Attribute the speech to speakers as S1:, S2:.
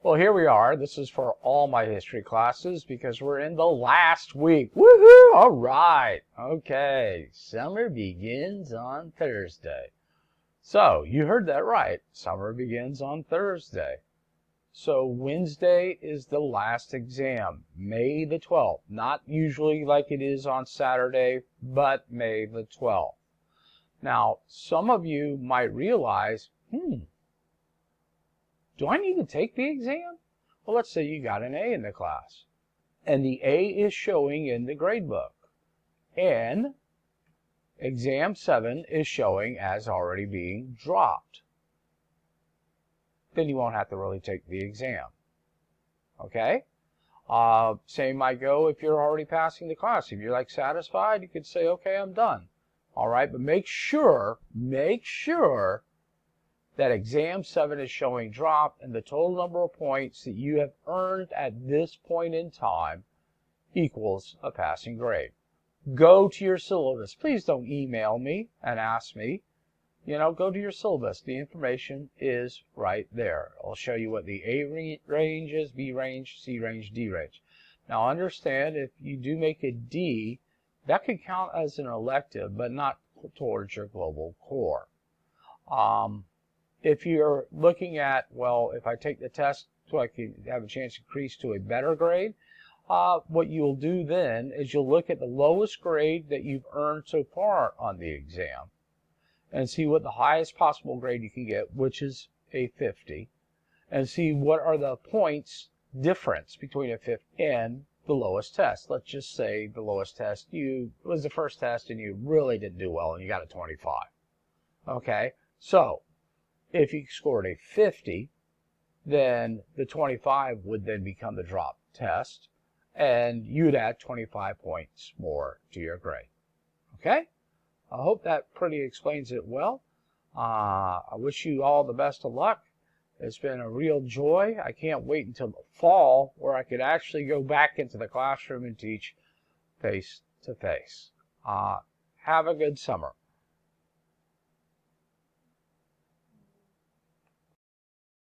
S1: Well, here we are. This is for all my history classes because we're in the last week. Woohoo! All right. Okay. Summer begins on Thursday. So, you heard that right. Summer begins on Thursday. So, Wednesday is the last exam, May the 12th. Not usually like it is on Saturday, but May the 12th. Now, some of you might realize, do I need to take the exam? Well, let's say you got an A in the class, and the A is showing in the grade book, and exam 7 is showing as already being dropped. Then you won't have to really take the exam. Okay? Same might go if you're already passing the class. If you're satisfied, you could say, okay, I'm done. All right, but make sure that exam 7 is showing drop and the total number of points that you have earned at this point in time equals a passing grade. Go to your syllabus. Please don't email me and ask me. Go to your syllabus. The information is right there. I'll show you what the A range is, B range, C range, D range. Now understand, if you do make a D, that could count as an elective, but not towards your global core. If you're looking at, well, if I take the test so I can have a chance to increase to a better grade, what you'll do then is you'll look at the lowest grade that you've earned so far on the exam and see what the highest possible grade you can get, which is a 50, and see what are the points difference between a 50 and the lowest test. Let's just say the lowest test was the first test and you really didn't do well and you got a 25. Okay, so if you scored a 50, then the 25 would then become the drop test, and you'd add 25 points more to your grade. Okay? I hope that pretty explains it well. I wish you all the best of luck. It's been a real joy. I can't wait until the fall where I could actually go back into the classroom and teach face to face. Have a good summer.